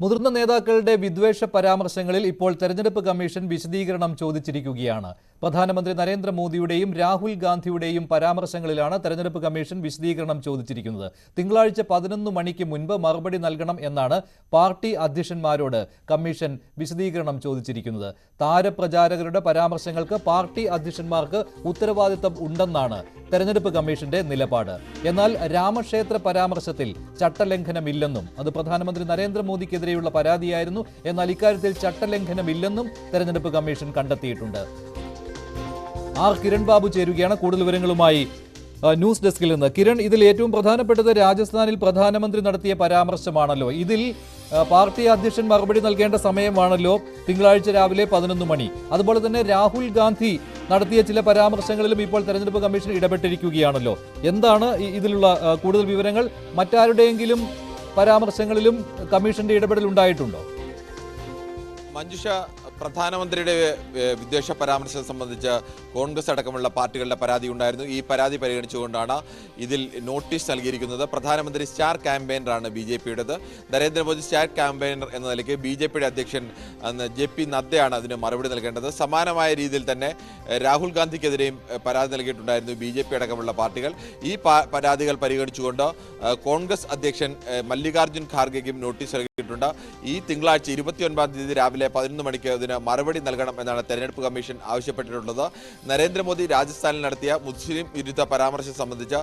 മുതിർന്ന നേതാക്കളുടെ വിദ്വേഷ പരാമർശങ്ങളിൽ ഇപ്പോൾ തെരഞ്ഞെടുപ്പ് കമ്മീഷൻ വിശദീകരണം ചോദിച്ചിരിക്കുകയാണ്. പ്രധാനമന്ത്രി നരേന്ദ്രമോദിയുടെയും രാഹുൽ ഗാന്ധിയുടെയും പരാമർശങ്ങളിലാണ് തെരഞ്ഞെടുപ്പ് കമ്മീഷൻ വിശദീകരണം ചോദിച്ചിരിക്കുന്നത്. തിങ്കളാഴ്ച 11 മണിക്ക് മുൻപ് മറുപടി നൽകണം എന്നാണ് പാർട്ടി അധ്യക്ഷന്മാരോട് കമ്മീഷൻ വിശദീകരണം ചോദിച്ചിരിക്കുന്നത്. താരപ്രചാരകരുടെ പരാമർശങ്ങൾക്ക് പാർട്ടി അധ്യക്ഷന്മാർക്ക് ഉത്തരവാദിത്തം ഉണ്ടെന്നാണ് തെരഞ്ഞെടുപ്പ് കമ്മീഷന്റെ നിലപാട്. എന്നാൽ രാമക്ഷേത്ര പരാമർശത്തിൽ ചട്ടലംഘനമില്ലെന്നും അത് പ്രധാനമന്ത്രി നരേന്ദ്രമോദിക്കെതിരെയുള്ള പരാതിയായിരുന്നു. എന്നാൽ ഇക്കാര്യത്തിൽ ചട്ടലംഘനമില്ലെന്നും തെരഞ്ഞെടുപ്പ് കമ്മീഷൻ കണ്ടെത്തിയിട്ടുണ്ട്. ആർ കിരൺ ബാബു ചേരുകയാണ് കൂടുതൽ വിവരങ്ങളുമായി ന്യൂസ് ഡെസ്കിൽ നിന്ന്. കിരൺ, ഇതിൽ ഏറ്റവും പ്രധാനപ്പെട്ടത് രാജസ്ഥാനിൽ പ്രധാനമന്ത്രി നടത്തിയ പരാമർശമാണല്ലോ. ഇതിൽ പാർട്ടി അധ്യക്ഷൻ മറുപടി നൽകേണ്ട സമയമാണല്ലോ തിങ്കളാഴ്ച രാവിലെ 11 മണി. അതുപോലെ തന്നെ രാഹുൽ ഗാന്ധി നടത്തിയ ചില പരാമർശങ്ങളിലും ഇപ്പോൾ തെരഞ്ഞെടുപ്പ് കമ്മീഷൻ ഇടപെട്ടിരിക്കുകയാണല്ലോ. എന്താണ് ഇതിലുള്ള കൂടുതൽ വിവരങ്ങൾ? മറ്റാരുടെയെങ്കിലും പരാമർശങ്ങളിലും കമ്മീഷന്റെ ഇടപെടൽ ഉണ്ടായിട്ടുണ്ടോ? മഞ്ജുഷ, പ്രധാനമന്ത്രിയുടെ വിദ്വേഷ പരാമർശം സംബന്ധിച്ച് കോൺഗ്രസ് അടക്കമുള്ള പാർട്ടികളുടെ പരാതി ഉണ്ടായിരുന്നു. ഈ പരാതി പരിഗണിച്ചുകൊണ്ടാണ് ഇതിൽ നോട്ടീസ് നൽകിയിരിക്കുന്നത്. പ്രധാനമന്ത്രി സ്റ്റാർ ക്യാമ്പയിനറാണ് BJPയുടേത്. നരേന്ദ്രമോദി സ്റ്റാർ ക്യാമ്പയിനർ എന്ന നിലയ്ക്ക് BJPയുടെ അധ്യക്ഷൻ JP നദ്ദയാണ് അതിന് മറുപടി നൽകേണ്ടത്. സമാനമായ രീതിയിൽ തന്നെ രാഹുൽ ഗാന്ധിക്കെതിരെയും പരാതി നൽകിയിട്ടുണ്ടായിരുന്നു BJP അടക്കമുള്ള പാർട്ടികൾ. ഈ പരാതികൾ പരിഗണിച്ചുകൊണ്ട് കോൺഗ്രസ് അധ്യക്ഷൻ മല്ലികാർജ്ജുൻ ഖാർഗെയ്ക്കും നോട്ടീസ് നൽകിയിട്ടുണ്ട്. ഈ തിങ്കളാഴ്ച 29-ാം തീയതി രാവിലെ 11 മണിക്ക് ഇതിന് മറുപടി നൽകണം എന്നാണ് തെരഞ്ഞെടുപ്പ് കമ്മീഷൻ ആവശ്യപ്പെട്ടിട്ടുള്ളത്. നരേന്ദ്രമോദി രാജസ്ഥാനിൽ നടത്തിയ മുസ്ലിം വിരുദ്ധ പരാമർശം സംബന്ധിച്ച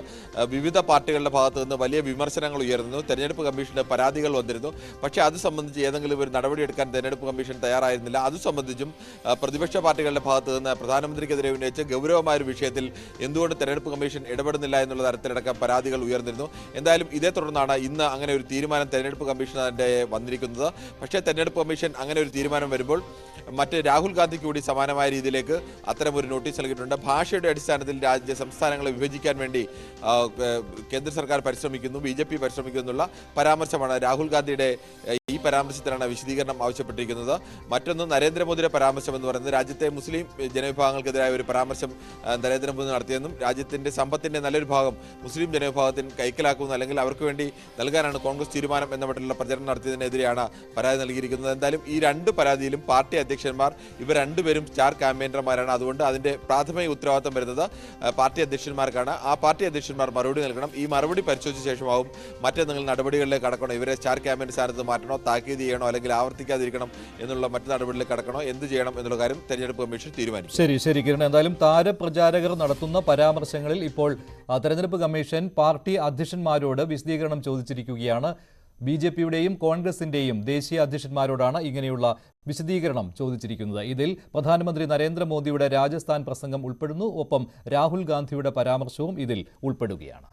വിവിധ പാർട്ടികളുടെ ഭാഗത്തു നിന്ന് വലിയ വിമർശനങ്ങൾ ഉയർന്നു. തെരഞ്ഞെടുപ്പ് കമ്മീഷന് പരാതികൾ വന്നിരുന്നു. പക്ഷേ അത് സംബന്ധിച്ച് ഏതെങ്കിലും ഒരു നടപടിയെടുക്കാൻ തെരഞ്ഞെടുപ്പ് കമ്മീഷൻ തയ്യാറായിരുന്നില്ല. അത് സംബന്ധിച്ചും പ്രതിപക്ഷ പാർട്ടികളുടെ ഭാഗത്തു നിന്ന് പ്രധാനമന്ത്രിക്കെതിരെ ഉന്നയിച്ച ഗൗരവമായ ഒരു വിഷയത്തിൽ എന്തുകൊണ്ട് തെരഞ്ഞെടുപ്പ് കമ്മീഷൻ ഇടപെടുന്നില്ല എന്നുള്ള തരത്തിലടക്കം പരാതികൾ ഉയർന്നിരുന്നു. എന്തായാലും ഇതേ തുടർന്നാണ് ഇന്ന് അങ്ങനെ ഒരു തീരുമാനം തെരഞ്ഞെടുപ്പ് കമ്മീഷന്റെ വന്നിരിക്കുന്നത്. പക്ഷേ തെരഞ്ഞെടുപ്പ് കമ്മീഷൻ അങ്ങനെ ഒരു തീരുമാനം വരുമ്പോൾ മറ്റ് രാഹുൽ ഗാന്ധിക്ക് കൂടി സമാനമായ രീതിയിലേക്ക് അത്തരമൊരു നോട്ടീസ് നൽകിയിട്ടുണ്ട്. ഭാഷയുടെ അടിസ്ഥാനത്തിൽ സംസ്ഥാനങ്ങളെ വിഭജിക്കാൻ വേണ്ടി കേന്ദ്ര സർക്കാർ പരിശ്രമിക്കുന്നു, BJP പരിശ്രമിക്കുന്നു എന്നുള്ള പരാമർശമാണ് രാഹുൽ ഗാന്ധിയുടെ. ഈ പരാമർശത്തിലാണ് വിശദീകരണം ആവശ്യപ്പെട്ടിരിക്കുന്നത്. മറ്റൊന്ന് നരേന്ദ്രമോദിയുടെ പരാമർശം എന്ന് പറയുന്നത് രാജ്യത്തെ മുസ്ലിം ജനവിഭാഗങ്ങൾക്കെതിരായ ഒരു പരാമർശം നരേന്ദ്രമോദി നടത്തിയെന്നും രാജ്യത്തിന്റെ സമ്പത്തിന്റെ നല്ലൊരു ഭാഗം മുസ്ലിം ജനവിഭാഗത്തിന് കൈക്കലാക്കുന്നു അല്ലെങ്കിൽ അവർക്ക് വേണ്ടി നൽകാനാണ് കോൺഗ്രസ് തീരുമാനം എന്ന മട്ടിലുള്ള പ്രചരണം നടത്തിയതിനെതിരെയാണ് പരാതി നൽകിയിരിക്കുന്നത്. എന്തായാലും ഈ രണ്ട് പരാതിയിലും പാർട്ടി അധ്യക്ഷന്മാർ ഇവർ രണ്ടുപേരും സ്റ്റാർ ക്യാമ്പയിനർമാരാണ്. അതുകൊണ്ട് അതിന്റെ പ്രാഥമിക ഉത്തരവാദിത്തം വരുന്നത് പാർട്ടി അധ്യക്ഷന്മാർക്കാണ്. ആ പാർട്ടി അധ്യക്ഷന്മാർ മറുപടി നൽകണം. ഈ മറുപടി പരിശോധിച്ച ശേഷമാവും മറ്റെന്തെങ്കിലും നടപടികളിലേക്ക് കടക്കണോ, ഇവരെ സ്റ്റാർ ക്യാമ്പയിൻ സ്ഥാനത്ത് മാറ്റണോ, താക്കീത് ചെയ്യണോ, അല്ലെങ്കിൽ ആവർത്തിക്കാതിരിക്കണം എന്നുള്ള മറ്റു നടപടികളിലേക്ക് കടക്കണോ, എന്ത് ചെയ്യണം എന്നുള്ള കാര്യം തെരഞ്ഞെടുപ്പ് കമ്മീഷൻ തീരുമാനിക്കും. ശരി കിരൺ, എന്തായാലും താരപ്രചാരകർ നടത്തുന്ന പരാമർശങ്ങളിൽ ഇപ്പോൾ തെരഞ്ഞെടുപ്പ് കമ്മീഷൻ പാർട്ടി അധ്യക്ഷന്മാരോട് വിശദീകരണം ചോദിച്ചിരിക്കുകയാണ്. BJPയുടെയും കോൺഗ്രസിന്റെയും ദേശീയ അധ്യക്ഷന്മാരോടാണ് ഇങ്ങനെയുള്ള വിശദീകരണം ചോദിച്ചിരിക്കുന്നത്. ഇതിൽ പ്രധാനമന്ത്രി നരേന്ദ്രമോദിയുടെ രാജസ്ഥാൻ പ്രസംഗം ഉൾപ്പെടുന്നു. ഒപ്പം രാഹുൽ ഗാന്ധിയുടെ പരാമർശവും ഇതിൽ ഉൾപ്പെടുകയാണ്.